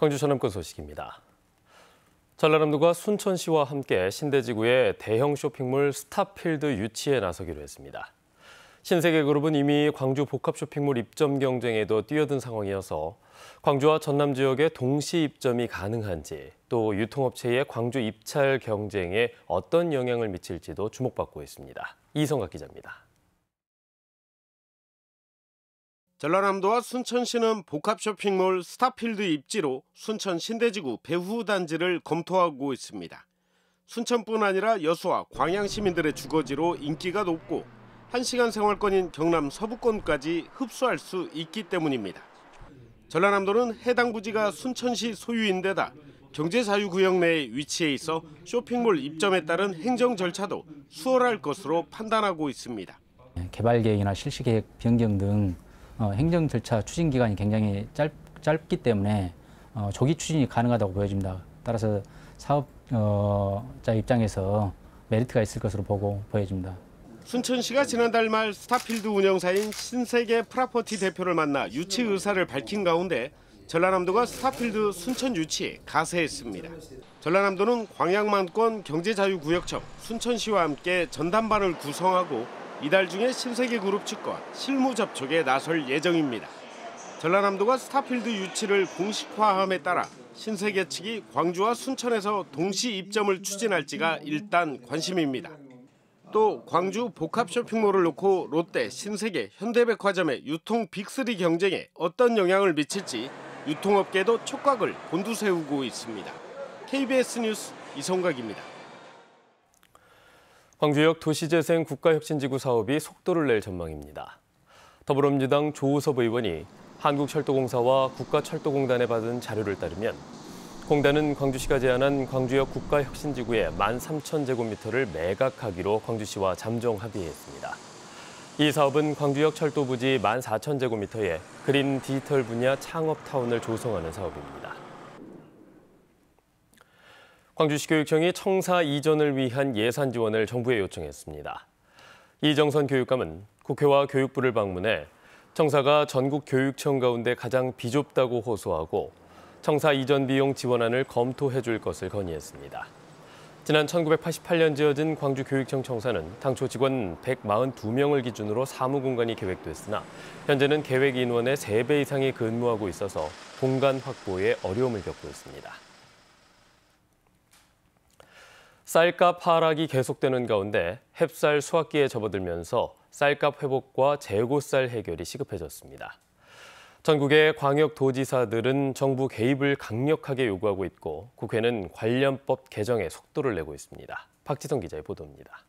광주 전남권 소식입니다. 전라남도가 순천시와 함께 신대지구의 대형 쇼핑몰 스타필드 유치에 나서기로 했습니다. 신세계그룹은 이미 광주 복합쇼핑몰 입점 경쟁에도 뛰어든 상황이어서 광주와 전남 지역의 동시 입점이 가능한지, 또 유통업체의 광주 입찰 경쟁에 어떤 영향을 미칠지도 주목받고 있습니다. 이성각 기자입니다. 전라남도와 순천시는 복합쇼핑몰 스타필드 입지로 순천 신대지구 배후 단지를 검토하고 있습니다. 순천뿐 아니라 여수와 광양 시민들의 주거지로 인기가 높고 1시간 생활권인 경남 서부권까지 흡수할 수 있기 때문입니다. 전라남도는 해당 부지가 순천시 소유인데다 경제자유구역 내에 위치해 있어 쇼핑몰 입점에 따른 행정 절차도 수월할 것으로 판단하고 있습니다. 개발 계획이나 실시 계획 변경 등 행정 절차 추진 기간이 굉장히 짧기 때문에 조기 추진이 가능하다고 보여집니다. 따라서 사업자 입장에서 메리트가 있을 것으로 보여집니다. 순천시가 지난달 말 스타필드 운영사인 신세계 프라퍼티 대표를 만나 유치 의사를 밝힌 가운데 전라남도가 스타필드 순천 유치에 가세했습니다. 전라남도는 광양만권 경제자유구역청 순천시와 함께 전담반을 구성하고 이달 중에 신세계그룹 측과 실무 접촉에 나설 예정입니다. 전라남도가 스타필드 유치를 공식화함에 따라 신세계 측이 광주와 순천에서 동시 입점을 추진할지가 일단 관심입니다. 또 광주 복합쇼핑몰을 놓고 롯데, 신세계, 현대백화점의 유통 빅3 경쟁에 어떤 영향을 미칠지 유통업계도 촉각을 곤두세우고 있습니다. KBS 뉴스 이성각입니다. 광주역 도시재생 국가혁신지구 사업이 속도를 낼 전망입니다. 더불어민주당 조우섭 의원이 한국철도공사와 국가철도공단에 받은 자료를 따르면 공단은 광주시가 제안한 광주역 국가혁신지구의 13,000제곱미터를 매각하기로 광주시와 잠정 합의했습니다. 이 사업은 광주역 철도 부지 14,000제곱미터에 그린 디지털 분야 창업타운을 조성하는 사업입니다. 광주시 교육청이 청사 이전을 위한 예산 지원을 정부에 요청했습니다. 이정선 교육감은 국회와 교육부를 방문해 청사가 전국 교육청 가운데 가장 비좁다고 호소하고 청사 이전 비용 지원안을 검토해 줄 것을 건의했습니다. 지난 1988년 지어진 광주교육청 청사는 당초 직원 142명을 기준으로 사무 공간이 계획됐으나 현재는 계획 인원의 3배 이상이 근무하고 있어서 공간 확보에 어려움을 겪고 있습니다. 쌀값 하락이 계속되는 가운데 햅쌀 수확기에 접어들면서 쌀값 회복과 재고쌀 해결이 시급해졌습니다. 전국의 광역도지사들은 정부 개입을 강력하게 요구하고 있고 국회는 관련법 개정에 속도를 내고 있습니다. 박지성 기자의 보도입니다.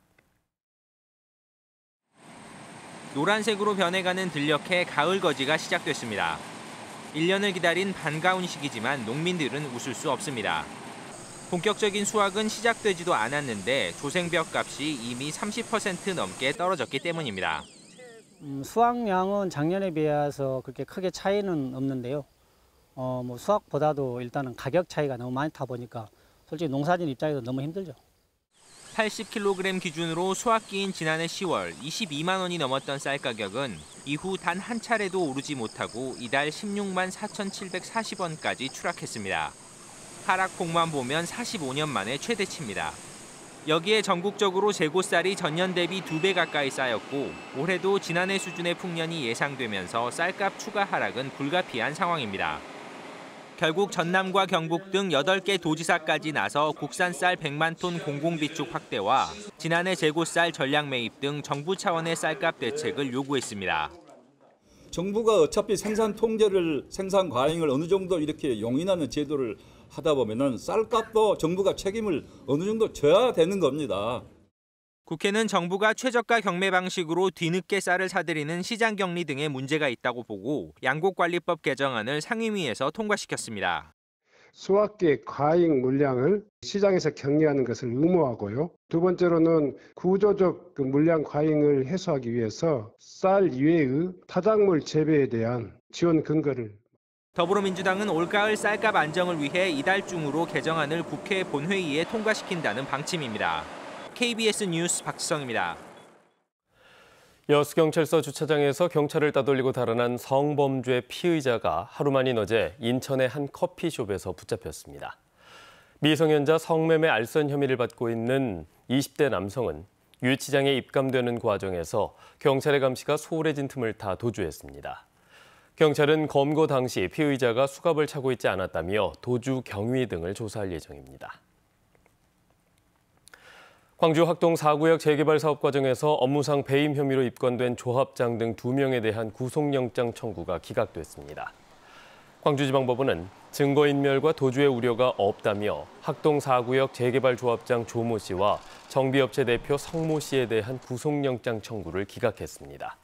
노란색으로 변해가는 들녘의 가을 거지가 시작됐습니다. 1년을 기다린 반가운 시기지만 농민들은 웃을 수 없습니다. 본격적인 수확은 시작되지도 않았는데 조생벽 값이 이미 30% 넘게 떨어졌기 때문입니다. 수확량은 작년에 비해서 그렇게 크게 차이는 없는데요. 수확보다도 일단은 가격 차이가 너무 많다 보니까 솔직히 농사진 입장에서 너무 힘들죠. 80kg 기준으로 수확기인 지난해 10월 22만 원이 넘었던 쌀 가격은 이후 단 한 차례도 오르지 못하고 이달 16만 4,740원까지 추락했습니다. 하락폭만 보면 45년 만에 최대치입니다. 여기에 전국적으로 재고쌀이 전년 대비 2배 가까이 쌓였고 올해도 지난해 수준의 풍년이 예상되면서 쌀값 추가 하락은 불가피한 상황입니다. 결국 전남과 경북 등 8개 도지사까지 나서 국산 쌀 100만 톤 공공비축 확대와 지난해 재고쌀 전량 매입 등 정부 차원의 쌀값 대책을 요구했습니다. 정부가 어차피 생산 통제를, 생산 과잉을 어느 정도 이렇게 용인하는 제도를 하다 보면은 쌀값도 정부가 책임을 어느 정도 져야 되는 겁니다. 국회는 정부가 최저가 경매 방식으로 뒤늦게 쌀을 사들이는 시장 격리 등의 문제가 있다고 보고 양곡관리법 개정안을 상임위에서 통과시켰습니다. 수확기의 과잉 물량을 시장에서 격리하는 것을 의무화하고요. 두 번째로는 구조적 물량 과잉을 해소하기 위해서 쌀 이외의 타작물 재배에 대한 지원 근거를 더불어민주당은 올가을 쌀값 안정을 위해 이달 중으로 개정안을 국회 본회의에 통과시킨다는 방침입니다. KBS 뉴스 박지성입니다. 여수경찰서 주차장에서 경찰을 따돌리고 달아난 성범죄 피의자가 하루 만인 어제 인천의 한 커피숍에서 붙잡혔습니다. 미성년자 성매매 알선 혐의를 받고 있는 20대 남성은 유치장에 입감되는 과정에서 경찰의 감시가 소홀해진 틈을 타 도주했습니다. 경찰은 검거 당시 피의자가 수갑을 차고 있지 않았다며 도주 경위 등을 조사할 예정입니다. 광주 학동 4구역 재개발 사업 과정에서 업무상 배임 혐의로 입건된 조합장 등 2명에 대한 구속영장 청구가 기각됐습니다. 광주지방법원은 증거인멸과 도주의 우려가 없다며 학동 4구역 재개발 조합장 조모 씨와 정비업체 대표 성모 씨에 대한 구속영장 청구를 기각했습니다.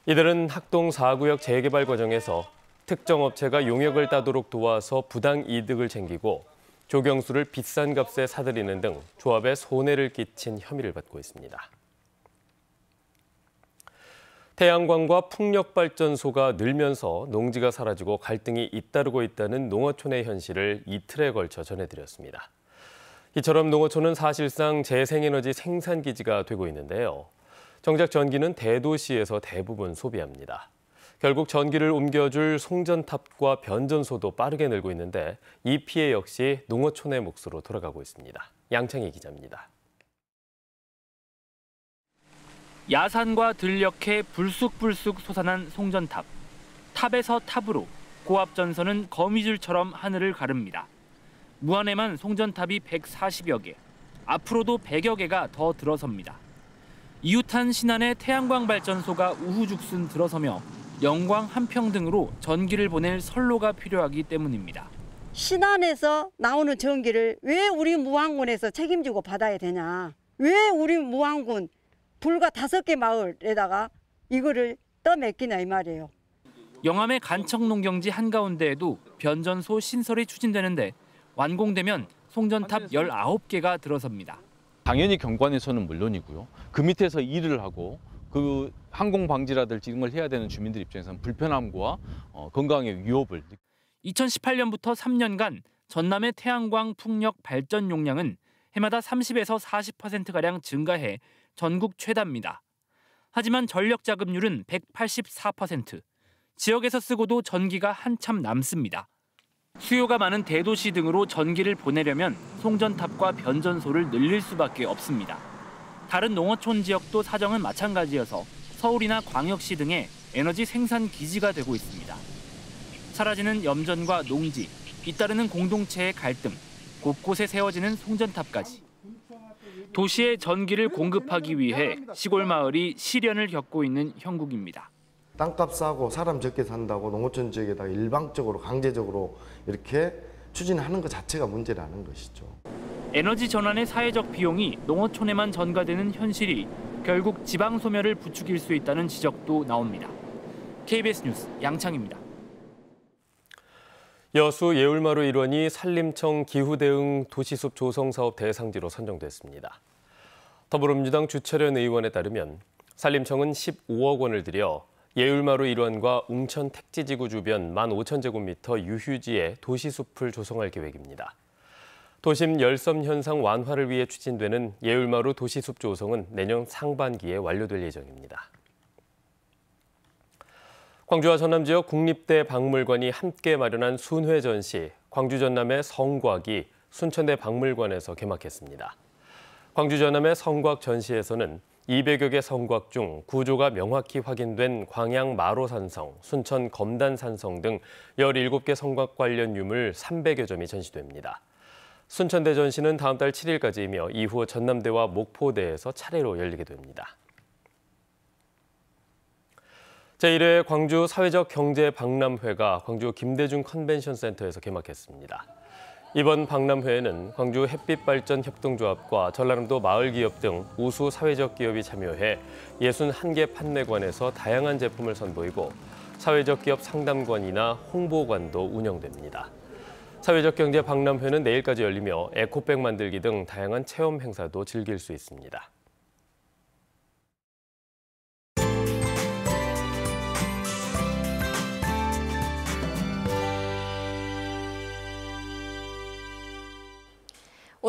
이들은 학동 4구역 재개발 과정에서 특정 업체가 용역을 따도록 도와서 부당 이득을 챙기고 조경수를 비싼 값에 사들이는 등 조합에 손해를 끼친 혐의를 받고 있습니다. 태양광과 풍력발전소가 늘면서 농지가 사라지고 갈등이 잇따르고 있다는 농어촌의 현실을 이틀에 걸쳐 전해드렸습니다. 이처럼 농어촌은 사실상 재생에너지 생산기지가 되고 있는데요. 정작 전기는 대도시에서 대부분 소비합니다. 결국 전기를 옮겨줄 송전탑과 변전소도 빠르게 늘고 있는데 이 피해 역시 농어촌의 몫으로 돌아가고 있습니다. 양창희 기자입니다. 야산과 들녘에 불쑥불쑥 솟아난 송전탑. 탑에서 탑으로 고압전선은 거미줄처럼 하늘을 가릅니다. 무안에만 송전탑이 140여 개, 앞으로도 100여 개가 더 들어섭니다. 이웃한 신안의 태양광 발전소가 우후죽순 들어서며 영광 한평 등으로 전기를 보낼 선로가 필요하기 때문입니다. 신안에서 나오는 전기를 왜 우리 무안군에서 책임지고 받아야 되냐? 왜 우리 무안군 불과 5개 마을에다가 이거를 떠맡기냐 이 말이에요. 영암의 간척농경지 한가운데에도 변전소 신설이 추진되는데 완공되면 송전탑 19개가 들어섭니다. 당연히 경관에서는 물론이고요. 그 밑에서 일을 하고 그 항공 방지라든지 이런 걸 해야 되는 주민들 입장에서는 불편함과 건강의 위협을. 2018년부터 3년간 전남의 태양광 풍력 발전 용량은 해마다 30에서 40%가량 증가해 전국 최다입니다. 하지만 전력 자급률은 184%. 지역에서 쓰고도 전기가 한참 남습니다. 수요가 많은 대도시 등으로 전기를 보내려면 송전탑과 변전소를 늘릴 수밖에 없습니다. 다른 농어촌 지역도 사정은 마찬가지여서 서울이나 광역시 등의 에너지 생산 기지가 되고 있습니다. 사라지는 염전과 농지, 잇따르는 공동체의 갈등, 곳곳에 세워지는 송전탑까지. 도시에 전기를 공급하기 위해 시골 마을이 시련을 겪고 있는 형국입니다. 땅값 싸고 사람 적게 산다고 농어촌 지역에다가 일방적으로 강제적으로 이렇게 추진하는 것 자체가 문제라는 것이죠. 에너지 전환의 사회적 비용이 농어촌에만 전가되는 현실이 결국 지방 소멸을 부추길 수 있다는 지적도 나옵니다. KBS 뉴스 양창입니다. 여수 예울마루 일원이 산림청 기후대응 도시숲 조성사업 대상지로 선정됐습니다. 더불어민주당 주철현 의원에 따르면 산림청은 15억 원을 들여 예울마루 일원과 웅천 택지지구 주변 15,000제곱미터 유휴지에 도시숲을 조성할 계획입니다. 도심 열섬 현상 완화를 위해 추진되는 예울마루 도시숲 조성은 내년 상반기에 완료될 예정입니다. 광주와 전남 지역 국립대 박물관이 함께 마련한 순회 전시 광주 전남의 성곽이 순천대 박물관에서 개막했습니다. 광주 전남의 성곽 전시에서는 200여 개 성곽 중 구조가 명확히 확인된 광양 마로산성, 순천 검단산성 등 17개 성곽 관련 유물 300여 점이 전시됩니다. 순천대 전시는 다음 달 7일까지이며 이후 전남대와 목포대에서 차례로 열리게 됩니다. 제1회 광주 사회적 경제 박람회가 광주 김대중 컨벤션센터에서 개막했습니다. 이번 박람회에는 광주 햇빛발전 협동조합과 전라남도 마을기업 등 우수 사회적 기업이 참여해 61개 판매관에서 다양한 제품을 선보이고 사회적 기업 상담관이나 홍보관도 운영됩니다. 사회적 경제 박람회는 내일까지 열리며 에코백 만들기 등 다양한 체험 행사도 즐길 수 있습니다.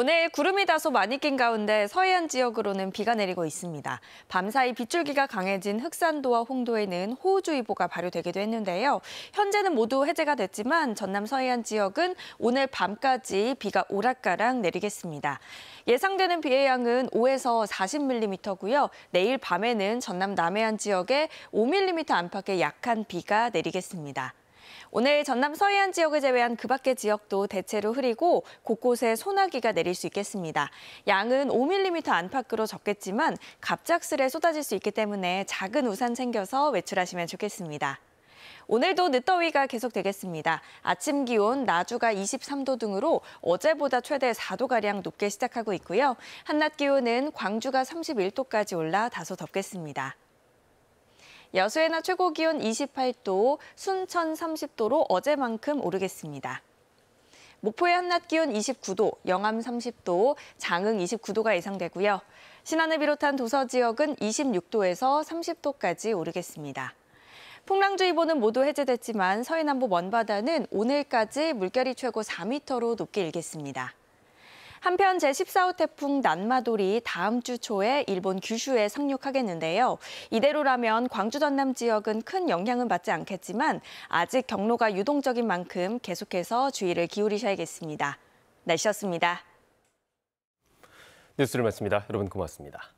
오늘 구름이 다소 많이 낀 가운데 서해안 지역으로는 비가 내리고 있습니다. 밤사이 빗줄기가 강해진 흑산도와 홍도에는 호우주의보가 발효되기도 했는데요. 현재는 모두 해제가 됐지만 전남 서해안 지역은 오늘 밤까지 비가 오락가락 내리겠습니다. 예상되는 비의 양은 5에서 40mm고요. 내일 밤에는 전남 남해안 지역에 5mm 안팎의 약한 비가 내리겠습니다. 오늘 전남 서해안 지역을 제외한 그 밖의 지역도 대체로 흐리고 곳곳에 소나기가 내릴 수 있겠습니다. 양은 5mm 안팎으로 적겠지만 갑작스레 쏟아질 수 있기 때문에 작은 우산 챙겨서 외출하시면 좋겠습니다. 오늘도 늦더위가 계속되겠습니다. 아침 기온 나주가 23도 등으로 어제보다 최대 4도가량 높게 시작하고 있고요. 한낮 기온은 광주가 31도까지 올라 다소 덥겠습니다. 여수의 낮 최고 기온 28도, 순천 30도로 어제만큼 오르겠습니다. 목포의 한낮 기온 29도, 영암 30도, 장흥 29도가 예상되고요. 신안을 비롯한 도서 지역은 26도에서 30도까지 오르겠습니다. 풍랑주의보는 모두 해제됐지만 서해남부 먼바다는 오늘까지 물결이 최고 4m로 높게 일겠습니다. 한편 제14호 태풍 난마돌이 다음 주 초에 일본 규슈에 상륙하겠는데요. 이대로라면 광주 전남 지역은 큰 영향은 받지 않겠지만 아직 경로가 유동적인 만큼 계속해서 주의를 기울이셔야겠습니다. 날씨였습니다. 뉴스를 마칩니다. 여러분 고맙습니다.